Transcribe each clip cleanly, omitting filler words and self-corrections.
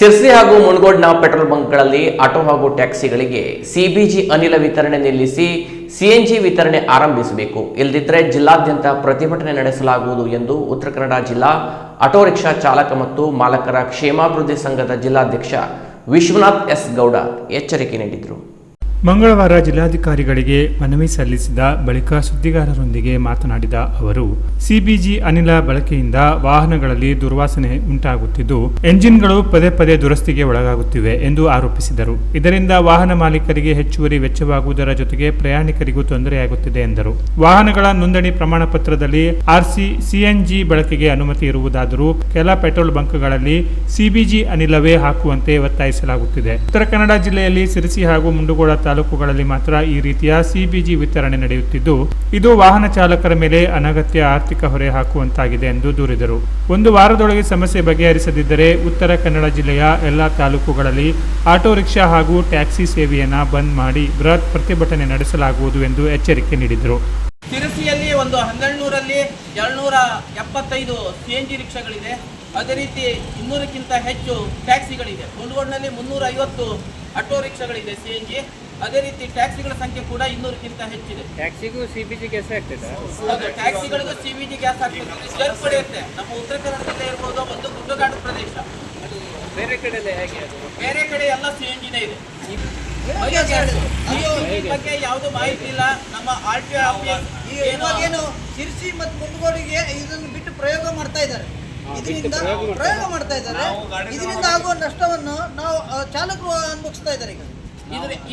ಸಿರ್ಸಿ ಹಾಗೂ ಮುನಗೋಡ್ನ petrol ಬಂಕ್ಗಳಲ್ಲಿ auto ಹಾಗೂ ಟ್ಯಾಕ್ಸಿಗಳಿಗೆ CBG ಅನಿಲ ವಿತರಣೆ ನಿಲ್ಲಿಸಿ ಸಿಎನ್ಜಿ ವಿತರಣೆ ಆರಂಭಿಸಬೇಕು. ಇಲ್ಲದಿದ್ದರೆ ಜಿಲ್ಲಾದ್ಯಂತ ಪ್ರತಿಭಟನೆ ನಡೆಸಲಾಗುವುದು ಎಂದು ಉತ್ತರ ಕನ್ನಡ ಜಿಲ್ಲಾ ಆಟೋ ರಿಕ್ಷಾ ಚಾಲಕ ಮತ್ತು ಮಾಲಕರ ಕ್ಷೇಮಾಭಿವೃದ್ಧಿ ಸಂಘದ ಜಿಲ್ಲಾಧ್ಯಕ್ಷ ವಿಶ್ವನಾಥ್ ಎಸ್ ಗೌಡ ಎಚ್ಚರಿಕೆ ನೀಡಿದರು. ಮಂಗಳವಾರ ಜಿಲ್ಲಾಧಿಕಾರಿಗಳಿಗೆ ಮನವಿ ಸಲ್ಲಿಸಿದ ಬಳಿಕ ಸುದ್ದಿಗಾರರೊಂದಿಗೆ ಮಾತನಾಡಿದ ಅವರು, ಸಿಬಿಜಿ ಅನಿಲ ಬಳಕೆಯಿಂದ ವಾಹನಗಳಲ್ಲಿ ದುರ್ವಾಸನೆ ಉಂಟಾಗುತ್ತಿದ್ದು ಎಂಜಿನ್ಗಳು ಪದೇ ಪದೇ ದುರಸ್ತಿಗೆ ಒಳಗಾಗುತ್ತಿವೆ ಎಂದು ಆರೋಪಿಸಿದರು. ಇದರಿಂದ ವಾಹನ ಮಾಲೀಕರಿಗೆ ಹೆಚ್ಚುವರಿ ವೆಚ್ಚವಾಗುವುದರ ಜೊತೆಗೆ ಪ್ರಯಾಣಿಕರಿಗೂ ತೊಂದರೆಯಾಗುತ್ತಿದೆ ಎಂದರು. ವಾಹನಗಳ ನೋಂದಣಿ ಪ್ರಮಾಣ ಪತ್ರದಲ್ಲಿ ಆರ್ಸಿ ಸಿಎನ್ಜಿ ಬಳಕೆಗೆ ಅನುಮತಿ ಇರುವುದಾದರೂ ಕೆಲ ಪೆಟ್ರೋಲ್ ಬಂಕ್ಗಳಲ್ಲಿ ಸಿಬಿಜಿ ಅನಿಲವೇ ಹಾಕುವಂತೆ ಒತ್ತಾಯಿಸಲಾಗುತ್ತಿದೆ. ಉತ್ತರ ಕನ್ನಡ ಜಿಲ್ಲೆಯಲ್ಲಿ ಸಿರಸಿ ಹಾಗೂ ಮುಂಡಗೋಡ ತಾಲೂಕುಗಳಲ್ಲಿ ಮಾತ್ರ ಈ ರೀತಿಯ ಸಿಬಿಜಿ ವಿತರಣೆ ನಡೆಯುತ್ತಿದ್ದು, ಇದು ವಾಹನ ಚಾಲಕರ ಮೇಲೆ ಅನಗತ್ಯ ಆರ್ಥಿಕ ಹೊರೆ ಹಾಕುವಂತಾಗಿದೆ ಎಂದು ದೂರಿದರು. ಒಂದು ವಾರದೊಳಗೆ ಸಮಸ್ಯೆ ಬಗೆಹರಿಸದಿದ್ದರೆ ಉತ್ತರ ಕನ್ನಡ ಜಿಲ್ಲೆಯ ಎಲ್ಲಾ ತಾಲೂಕುಗಳಲ್ಲಿ ಆಟೋ ರಿಕ್ಷಾ ಹಾಗೂ ಟ್ಯಾಕ್ಸಿ ಸೇವೆಯನ್ನು ಬಂದ್ ಮಾಡಿ ಬೃಹತ್ ಪ್ರತಿಭಟನೆ ನಡೆಸಲಾಗುವುದು ಎಂದು ಎಚ್ಚರಿಕೆ ನೀಡಿದರು. ಸಿರಸಿಯಲ್ಲಿ ಒಂದು 1200ರಲ್ಲಿ 275 ಸಿಎನ್ಜಿ ರಿಕ್ಷಾಗಳಿದೆ. ಅದೇ ರೀತಿ 200ಕ್ಕಿಂತ ಹೆಚ್ಚು ಟ್ಯಾಕ್ಸಿಗಳಿದೆ. ಮುಂಡಗೋಡ್ನಲ್ಲಿ 350 ಆಟೋ ರಿಕ್ಷಾಗಳಿದೆ ಸಿಎನ್ಜಿ. ಅದೇ ರೀತಿ ಟ್ಯಾಕ್ಸಿಗಳ ಸಂಖ್ಯೆ ಕೂಡ 200ಕ್ಕಿಂತ ಹೆಚ್ಚಿದೆ. ಟ್ಯಾಕ್ಸಿಗೂ ಸಿಬಿಜಿ ಗ್ಯಾಸ್ ಆಗ್ತದೆ. ಟ್ಯಾಕ್ಸಿಗಳಿಗೂ ಸಿಬಿಜಿ ಗ್ಯಾಸ್ ಆಗ್ತದೆ. ಜರ್ ಪಡೆಯುತ್ತೆ. ನಮ್ಮ ಉತ್ತರ ಕನ್ನಡದಲ್ಲೇ ಇರ್ಬೋದು, ಒಂದು ಗುಡ್ಡಗಾಡು ಪ್ರದೇಶ. ಬೇರೆ ಕಡೆ ಹೇಗೆ? ಬೇರೆ ಕಡೆ ಎಲ್ಲ ಸಿಎನ್ಜಿನೇ ಇದೆ. ಬಗ್ಗೆ ಯಾವುದು ಮಾಹಿತಿ ಇಲ್ಲ. ನಮ್ಮ ಆರ್ಟಿಒ ಆಫೀಸ್ ಇವಾಗೇನು ಸಿರ್ಸಿ ಮತ್ತು ಮುಂಡಗೋಡಿಗೆ ಇದನ್ನು ಬಿಟ್ಟು ಪ್ರಯೋಗ ಮಾಡ್ತಾ ಇದ್ದಾರೆ. ಇದರಿಂದ ಪ್ರಯೋಗ ಮಾಡ್ತಾ ಇದ್ದಾರೆ. ಇದರಿಂದ ಆಗುವ ನಷ್ಟವನ್ನು ನಾವು ಚಾಲಕರು ಅನುಭವಿಸ್ತಾ ಇದ್ದಾರೆ. ಈಗ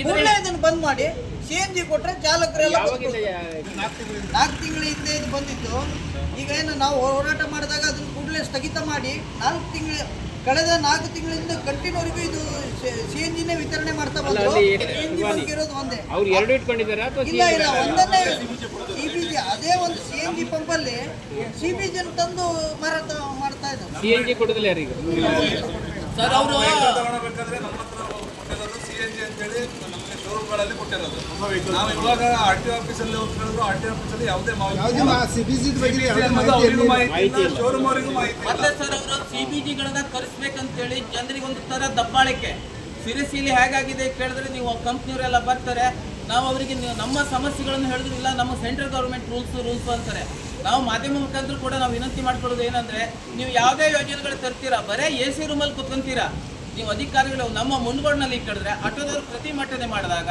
ಇದನ್ನು ಬಂದ್ ಮಾಡಿ ಸಿಎನ್ಜಿ ಕೊಟ್ರೆ ಚಾಲಕರೆಲ್ಲ 4 ತಿಂಗಳ ಹಿಂದೆ ಇದು ಬಂದಿತ್ತು. ಈಗ ಏನು ನಾವು ಹೋರಾಟ ಮಾಡಿದಾಗ ಅದನ್ನು ಕೂಡಲೇ ಸ್ಥಗಿತ ಮಾಡಿ ಕಳೆದ 4 ತಿಂಗಳಿಂದ ಕಂಟಿನ್ಯೂವರೆಗೂ ಇದು ಸಿಎನ್ಜಿನೇ ವಿತರಣೆ ಮಾಡ್ತಾ ಬಂದ್ರು. ಇರೋದು ಒಂದೇ. ಇಲ್ಲ ಒಂದನ್ನೇ ಸಿಬಿಜಿ, ಅದೇ ಒಂದು ಸಿಎನ್ಜಿ ಪಂಪಲ್ಲಿ ಸಿಬಿಜಿ ತಂದು ಮಾರಾಟ ಮಾಡ್ತಾ ಇದ್ದಾರೆ. ಸಿಎನ್ಜಿ ಕೊಡೋದಿಲ್ಲ ಯಾರಿಗೆ ಸರ್. ಅವರು ಸಿಎನ್ಜಿ ಅಂತೇಳಿ ನಮಗೆ ಶೋರೂಮ್ಗಳಲ್ಲಿ ಕೊಟ್ಟಿರೋದು. ನಾವು ಇವಾಗ ಆರ್ಟಿಒ ಆಫೀಸಲ್ಲಿ ಹೋಗ್ತಿರೋದು. ಆರ್ಟಿಒ ಆಫೀಸಲ್ಲಿ ಯಾವುದೇ ಶೋರೂಮ್ ಅವರಿಗೂ ಮಾಹಿತಿ ಮತ್ತೆ ಸರ್, ಅವರು ಸಿಬಿಜಿಗಳನ್ನ ಕರೆಸ್ಬೇಕಂತೇಳಿ ಜನರಿಗೆ ಒಂದು ತರ ದಬ್ಬಾಳಿಕೆ. ಸಿರಸಿಲಿ ಹೇಗಾಗಿದೆ ಕೇಳಿದ್ರೆ ನೀವು ಕಂಪ್ನಿಯವರೆಲ್ಲ ಬರ್ತಾರೆ, ನಾವು ಅವರಿಗೆ ನಮ್ಮ ಸಮಸ್ಯೆಗಳನ್ನು ಹೇಳಿದ್ರಿಲ್ಲ, ನಮ್ಮ ಸೆಂಟ್ರಲ್ ಗೌರ್ಮೆಂಟ್ ರೂಲ್ಸ್ ಅಂತಾರೆ. ನಾವು ಮಾಧ್ಯಮ ಮುಖಾಂತರ ಕೂಡ ನಾವು ವಿನಂತಿ ಮಾಡ್ಕೊಳ್ಳೋದು ಏನಂದ್ರೆ, ನೀವು ಯಾವುದೇ ಯೋಜನೆಗಳು ತರ್ತೀರಾ, ಬರೇ AC ರೂಮಲ್ಲಿ ಕುತ್ಕೊಂತೀರಾ. ನೀವು ಅಧಿಕಾರಿಗಳು ನಮ್ಮ ಮುಂಡಗೋಡ್ನಲ್ಲಿ ಕೇಳಿದ್ರೆ ಆಟೋದವರು ಪ್ರತಿಭಟನೆ ಮಾಡಿದಾಗ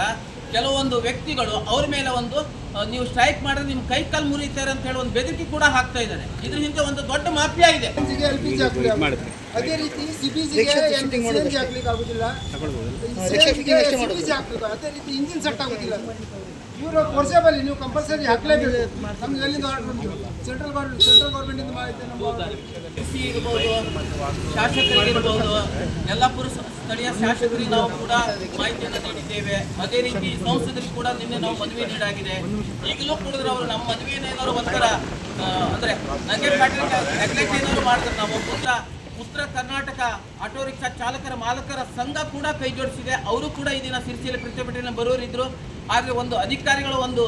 ಕೆಲವೊಂದು ವ್ಯಕ್ತಿಗಳು ಅವ್ರ ಮೇಲೆ ಒಂದು ನೀವು ಸ್ಟ್ರೈಕ್ ಮಾಡಿದ್ರೆ ನಿಮ್ಮ ಕೈ ಕಾಲು ಮುರಿತಾರೆ ಅಂತ ಹೇಳಿ ಒಂದು ಬೆದರಿಕೆ ಕೂಡ ಹಾಕ್ತಾ ಇದ್ದಾರೆ. ಇದ್ರ ಹಿಂದೆ ಒಂದು ದೊಡ್ಡ ಮಾಫಿಯಾ ಇದೆ. ಅದೇ ರೀತಿ ಸಿಬಿಜಿಗೆ ಹಾಕ್ಲಿಕ್ಕೆ ಆಗುದಿಲ್ಲ, ಅದೇ ರೀತಿ ಇಂಜಿನ್ ಸೆಟ್ ಆಗುದಿಲ್ಲ. ಇವರು ಫೋರ್ಸೇಬಲ್ ನೀವು ಕಂಪಲ್ಸರಿ ಹಾಕ್ಲೇಬೇಕು. ನಮ್ಗೆ ಎಲ್ಲಿಂದ ಆರ್ಡರ್ ಉಂಟು? ಸೆಂಟ್ರಲ್ ಗೌರ್ಮೆಂಟ್ ಇಂದ ಮಾಹಿತಿ ಇರ್ಬೋದು, ಶಾಸಕರಿಗಿರ್ಬೋದು, ಯಲ್ಲಾಪುರ ಸ್ಥಳೀಯ ಶಾಸಕರಿಗೆ ನಾವು ಕೂಡ ಮಾಹಿತಿಯನ್ನು ನೀಡಿದ್ದೇವೆ. ಅದೇ ರೀತಿ ಸಂಸದರಿಗೆ ಕೂಡ ನಿನ್ನೆ ನಾವು ಮನವಿ ನೀಡಾಗಿದೆ. ಈಗಲೂ ಕೂಡ ಅವರು ನಮ್ಮ ಮನವಿಯನ್ನೇನಾದ್ರು ಒಂಥರ ಅಂದ್ರೆ ನೆಗ್ಲೆಕ್ಟ್ ಏನಾದ್ರು ಮಾಡಿದ್ರೆ ನಾವು ಉತ್ತರ ಕರ್ನಾಟಕ ಆಟೋ ರಿಕ್ಷಾ ಚಾಲಕರ ಮಾಲಕರ ಸಂಘ ಕೂಡ ಕೈ ಜೋಡಿಸಿದೆ. ಅವರು ಕೂಡ ಈ ದಿನ ಸಿರ್ಸಿಯಲ್ಲಿ ಪ್ರತಿಭಟನೆ ಬರೋರಿದ್ರು. ಆದರೆ ಒಂದು ಅಧಿಕಾರಿಗಳ ಒಂದು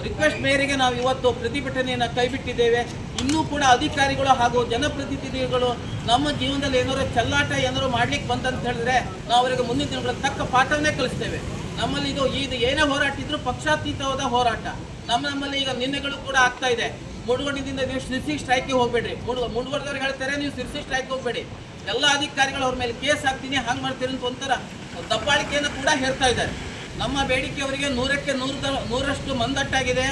ರಿಕ್ವೆಸ್ಟ್ ಮೇರೆಗೆ ನಾವು ಇವತ್ತು ಪ್ರತಿಭಟನೆಯನ್ನು ಕೈಬಿಟ್ಟಿದ್ದೇವೆ. ಇನ್ನೂ ಕೂಡ ಅಧಿಕಾರಿಗಳು ಹಾಗೂ ಜನಪ್ರತಿನಿಧಿಗಳು ನಮ್ಮ ಜೀವನದಲ್ಲಿ ಏನಾದ್ರು ಚೆಲ್ಲಾಟ ಏನಾದ್ರು ಮಾಡ್ಲಿಕ್ಕೆ ಬಂದಂತ ಹೇಳಿದ್ರೆ ನಾವು ಅವರಿಗೆ ಮುಂದಿನ ದಿನಗಳ ತಕ್ಕ ಪಾಠವನ್ನೇ ಕಲಿಸ್ತೇವೆ. ನಮ್ಮಲ್ಲಿ ಇದು ಏನೇ ಹೋರಾಟ ಇದ್ರೂ ಪಕ್ಷಾತೀತವಾದ ಹೋರಾಟ. ನಮ್ಮಲ್ಲಿ ಈಗ ನಿನ್ನೆಗಳು ಕೂಡ ಆಗ್ತಾ ಇದೆ. ಮುಂಡಗೋಡಿನಿಂದ ನೀವು ಸಿರ್ಸಿ ಸ್ಟ್ರೈಕ್ಗೆ ಹೋಗಬೇಡ್ರಿ. ಮುಂಡಗೋಡದವ್ರು ಹೇಳ್ತಾರೆ ನೀವು ಸಿರ್ಸಿ ಸ್ಟ್ರೈಕ್ ಹೋಗಬೇಡಿ, ಎಲ್ಲ ಅಧಿಕಾರಿಗಳು ಅವ್ರ ಮೇಲೆ ಕೇಸ್ ಹಾಕ್ತೀನಿ, ಹಂಗೆ ಮಾಡ್ತೀರಿ ಅಂತ ಒಂಥರ ದಬ್ಬಾಳಿಕೆಯನ್ನು ಕೂಡ ಹೇಳ್ತಾ ಇದ್ದಾರೆ. ನಮ್ಮ ಬೇಡಿಕೆ ಅವರಿಗೆ 100ಕ್ಕೆ 100ರಷ್ಟು ಮಂದಟ್ಟಾಗಿದೆ.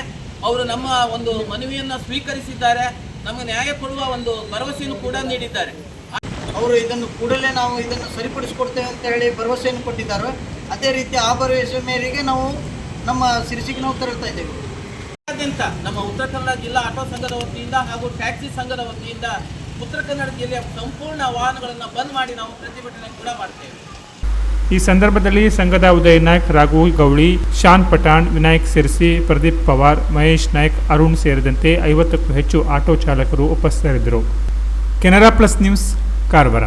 ಅವರು ನಮ್ಮ ಒಂದು ಮನವಿಯನ್ನು ಸ್ವೀಕರಿಸಿದ್ದಾರೆ. ನಮಗೆ ನ್ಯಾಯ ಕೊಡುವ ಒಂದು ಭರವಸೆಯನ್ನು ಕೂಡ ನೀಡಿದ್ದಾರೆ. ಅವರು ಇದನ್ನು ಕೂಡಲೇ ನಾವು ಇದನ್ನು ಸರಿಪಡಿಸಿಕೊಡ್ತೇವೆ ಅಂತ ಹೇಳಿ ಭರವಸೆಯನ್ನು ಕೊಟ್ಟಿದ್ದಾರೆ. ಅದೇ ರೀತಿ ಆ ಭರವಸೆ ಮೇರೆಗೆ ನಾವು ನಮ್ಮ ಸಿರಸಿಗೆ ನಾವು ತರುತ್ತಾ ಇದ್ದೇವೆ. ನಮ್ಮ ಉತ್ತರ ಕನ್ನಡ ಜಿಲ್ಲಾ ಆಟೋ ಸಂಘದ ವತಿಯಿಂದ ಹಾಗೂ ಟ್ಯಾಕ್ಸಿ ಸಂಘದ ವತಿಯಿಂದ ಉತ್ತರ ಕನ್ನಡ ಜಿಲ್ಲೆಯ ಸಂಪೂರ್ಣ ವಾಹನಗಳನ್ನು ಬಂದ್ ಮಾಡಿ ನಾವು ಪ್ರತಿಭಟನೆ ಕೂಡ ಮಾಡ್ತೇವೆ. ಈ ಸಂದರ್ಭದಲ್ಲಿ ಸಂಘದ ಉದಯ್ ನಾಯ್ಕ್, ರಾಘು ಗೌಳಿ, ಶಾನ್ ಪಠಾಣ್, ವಿನಾಯಕ್ ಸಿರ್ಸಿ, ಪ್ರದೀಪ್ ಪವಾರ್, ಮಹೇಶ್ ನಾಯ್ಕ್, ಅರುಣ್ ಸೇರಿದಂತೆ 50ಕ್ಕೂ ಹೆಚ್ಚು ಆಟೋ ಚಾಲಕರು ಉಪಸ್ಥಿತರಿದ್ದರು. Canara plus news, Karwar.